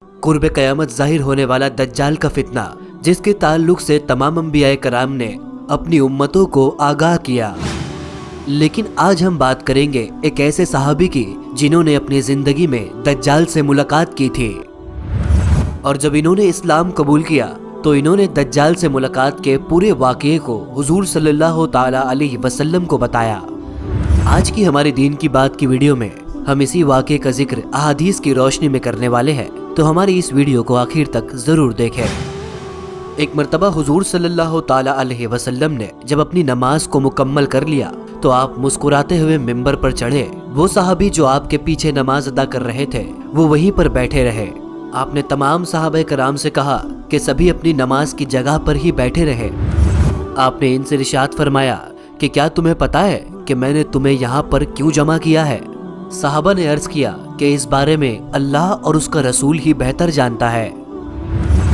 कुर्ब क़यामत ज़ाहिर होने वाला दज्जाल का फितना, जिसके ताल्लुक से तमाम अंबिया कराम ने अपनी उम्मतों को आगाह किया। लेकिन आज हम बात करेंगे एक ऐसे सहाबी की जिन्होंने अपनी जिंदगी में दज्जाल से मुलाकात की थी, और जब इन्होंने इस्लाम कबूल किया तो इन्होंने दज्जाल से मुलाकात के पूरे वाक़ये को हुजूर सल्लल्लाहु ताला अलैहि वसल्लम को बताया। आज की हमारी दीन की बात की वीडियो में हम इसी वाक़ये का जिक्र अहादीस की रोशनी में करने वाले हैं, तो हमारी इस वीडियो को आखिर तक जरूर देखें। एक मर्तबा हुजूर सल्लल्लाहु ताला अलैहि वसल्लम ने जब अपनी नमाज को मुकम्मल कर लिया तो आप मुस्कुराते हुए मिंबर पर चढ़े। वो सहाबी जो आपके पीछे नमाज अदा कर रहे थे वो वहीं पर बैठे रहे। आपने तमाम सहाबा कराम से कहा कि सभी अपनी नमाज की जगह पर ही बैठे रहे। आपने इनसे इरशाद फरमाया कि क्या तुम्हें पता है कि मैंने तुम्हें यहाँ पर क्यों जमा किया है? सहाबा ने अर्ज किया कि इस बारे में अल्लाह और उसका रसूल ही बेहतर जानता है।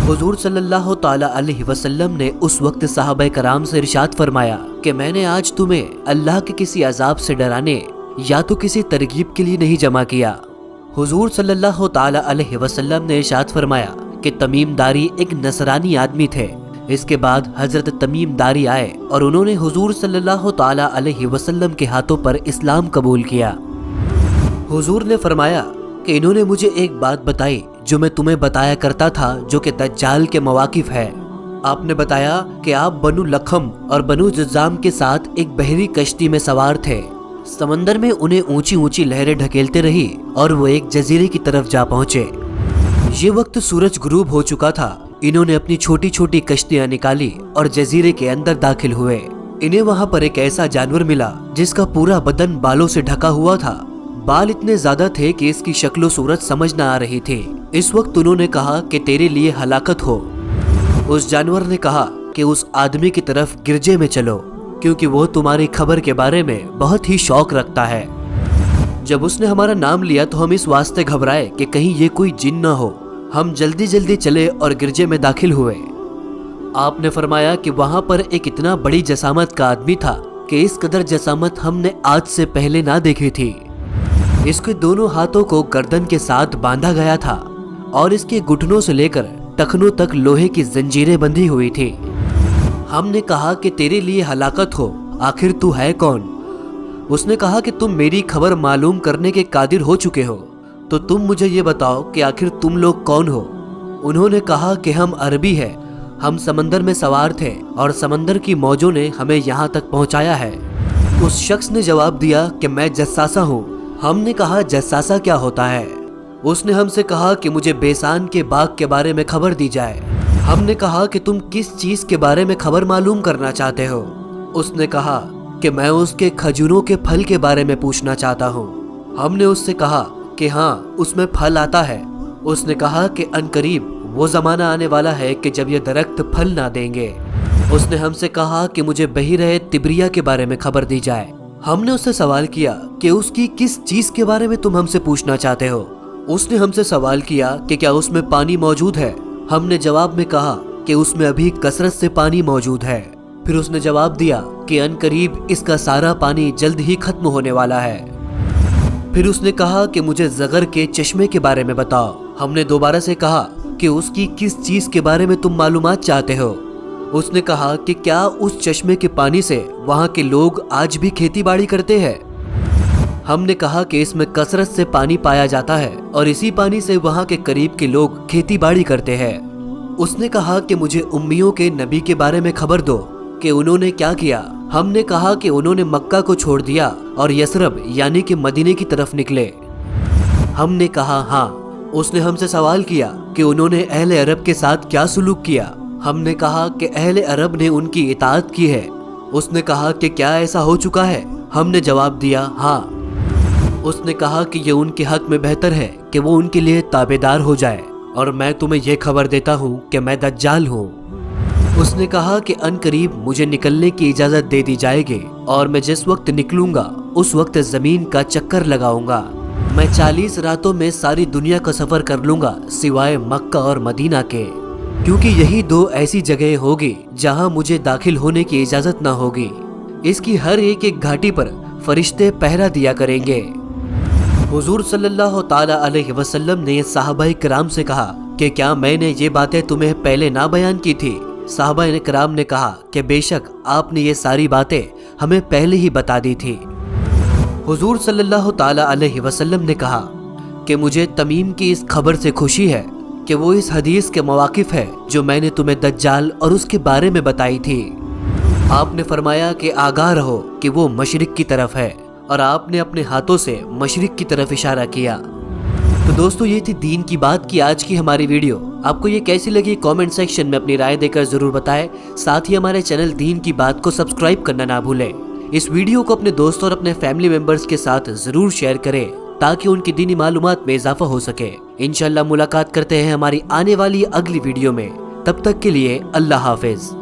हुजूर सल्लल्लाहु ताला अलैहि वसल्लम ने उस वक्त सहाबा कराम से इरशाद फरमाया कि मैंने आज तुम्हें अल्लाह के किसी अजाब से डराने या तो किसी तरगीब के लिए नहीं जमा किया। हुजूर सल्लल्लाहु ताला अलैहि वसल्लम ने इरशाद फरमाया कि तमीम दारी एक नसरानी आदमी थे। इसके बाद हजरत तमीम दारी आए और उन्होंने हुजूर सल्लल्लाहु ताला अलैहि वसल्लम के हाथों पर इस्लाम कबूल किया। हुजूर ने फरमाया कि इन्होंने मुझे एक बात बताई जो मैं तुम्हें बताया करता था, जो कि दज्जाल के मवाकिफ है। आपने बताया कि आप बनु लखम और बनु जुज़ाम के साथ एक बहरी कश्ती में सवार थे। समंदर में उन्हें ऊंची ऊंची लहरें ढकेलते रही और वो एक जजीरे की तरफ जा पहुंचे। ये वक्त सूरज गुरूब हो चुका था। इन्होंने अपनी छोटी छोटी कश्तियां निकाली और जजीरे के अंदर दाखिल हुए। इन्हें वहां पर एक ऐसा जानवर मिला जिसका पूरा बदन बालों से ढका हुआ था। बाल इतने ज्यादा थे कि इसकी शक्लो सूरत समझ न आ रही थी। इस वक्त उन्होंने कहा कि तेरे लिए हलाकत हो। उस जानवर ने कहा कि उस आदमी की तरफ गिरजे में चलो, क्योंकि वो तुम्हारी खबर के बारे में बहुत ही शौक रखता है। जब उसने हमारा नाम लिया तो हम इस वास्ते घबराए कि कहीं ये कोई जिन ना हो। हम जल्दी जल्दी चले और गिरजे में दाखिल हुए। आपने फरमाया कि वहां पर एक इतना बड़ी जसामत का आदमी था कि इस कदर जसामत हमने आज से पहले ना देखी थी। इसके दोनों हाथों को गर्दन के साथ बांधा गया था और इसके घुटनों से लेकर टखनों तक लोहे की जंजीरें बंधी हुई थी। हमने कहा कि तेरे लिए हलाकत हो, आखिर तू है कौन? उसने कहा कि तुम मेरी खबर मालूम करने के कादिर हो चुके हो, तो तुम मुझे ये बताओ कि आखिर तुम लोग कौन हो? उन्होंने कहा कि हम अरबी हैं, हम समंदर में सवार थे और समंदर की मौजों ने हमें यहाँ तक पहुँचाया है। उस शख्स ने जवाब दिया कि मैं जस्सासा हूँ। हमने कहा जस्सासा क्या होता है? उसने हमसे कहा कि मुझे बेसान के बाग के बारे में खबर दी जाए। हमने कहा कि तुम किस चीज के बारे में खबर मालूम करना चाहते हो? उसने कहा कि मैं उसके खजूरों के फल के बारे में पूछना चाहता हूँ। हमने उससे कहा कि हाँ, उसमें फल आता है। उसने कहा कि अनकरीब वो जमाना आने वाला है कि जब ये दरख्त फल ना देंगे। उसने हमसे कहा कि मुझे बही रहे तिब्रिया के बारे में खबर दी जाए। हमने उससे सवाल किया कि उसकी किस चीज के बारे में तुम हमसे पूछना चाहते हो? उसने हमसे सवाल किया कि क्या उसमें पानी मौजूद है? हमने जवाब में कहा कि उसमें अभी कसरत से पानी मौजूद है। फिर उसने जवाब दिया कि अनकरीब इसका सारा पानी जल्द ही खत्म होने वाला है। फिर उसने कहा कि मुझे ज़गर के चश्मे के बारे में बताओ। हमने दोबारा से कहा कि उसकी किस चीज़ के बारे में तुम मालूमात चाहते हो? उसने कहा कि क्या उस चश्मे के पानी से वहाँ के लोग आज भी खेती बाड़ी करते हैं? हमने कहा कि इसमें कसरत से पानी पाया जाता है और इसी पानी से वहाँ के करीब के लोग खेती बाड़ी करते हैं। उसने कहा कि मुझे उम्मियों के नबी के बारे में खबर दो कि उन्होंने क्या किया। हमने कहा कि उन्होंने मक्का को छोड़ दिया और यसरब यानी कि मदीने की तरफ निकले। हमने कहा हाँ। उसने हमसे सवाल किया कि उन्होंने अहले अरब के साथ क्या सुलूक किया। हमने कहा कि अहले अरब ने उनकी इताअत की है। उसने कहा कि क्या ऐसा हो चुका है? हमने जवाब दिया हाँ। उसने कहा कि ये उनके हक में बेहतर है कि वो उनके लिए ताबेदार हो जाए, और मैं तुम्हें ये खबर देता हूँ कि मैं दज्जाल हूँ। उसने कहा कि अनकरीब मुझे निकलने की इजाज़त दे दी जाएगी और मैं जिस वक्त निकलूंगा उस वक्त ज़मीन का चक्कर लगाऊंगा। मैं 40 रातों में सारी दुनिया का सफ़र कर लूंगा सिवाय मक्का और मदीना के, क्योंकि यही दो ऐसी जगह होगी जहां मुझे दाखिल होने की इजाज़त ना होगी। इसकी हर एक घाटी पर फरिश्ते पहरा दिया करेंगे। حضور صلی اللہ تعالی علیہ وسلم نے صحابہ کرام سے کہا کہ کیا میں نے یہ باتیں تمہیں پہلے نہ بیان کی تھی؟ صحابہ کرام نے کہا کہ بے شک آپ نے یہ ساری باتیں ہمیں پہلے ہی بتا دی تھی۔ حضور صلی اللہ تعالی علیہ وسلم نے کہا کہ مجھے تمیم کی اس خبر سے خوشی ہے کہ وہ اس حدیث کے مواقف ہے جو میں نے تمہیں دجال اور اس کے بارے میں بتائی تھی۔ آپ نے فرمایا کہ آگاہ رہو کہ وہ مشرق کی طرف ہے، اور آپ نے اپنے ہاتھوں سے مشرق کی طرف اشارہ کیا۔ تو دوستو یہ تھی دین کی بات کی آج کی ہماری ویڈیو۔ آپ کو یہ کیسی لگی کامنٹ سیکشن میں اپنی رائے دے کر ضرور بتائیں۔ ساتھ ہی ہمارے چینل دین کی بات کو سبسکرائب کرنا نہ بھولیں۔ اس ویڈیو کو اپنے دوستوں اور اپنے فیملی ممبرز کے ساتھ ضرور شیئر کریں تاکہ ان کی دینی معلومات میں اضافہ ہو سکے۔ انشاءاللہ ملاقات کرتے ہیں ہماری آنے والی اگلی ویڈیو میں۔ تب تک کے لیے اللہ حافظ۔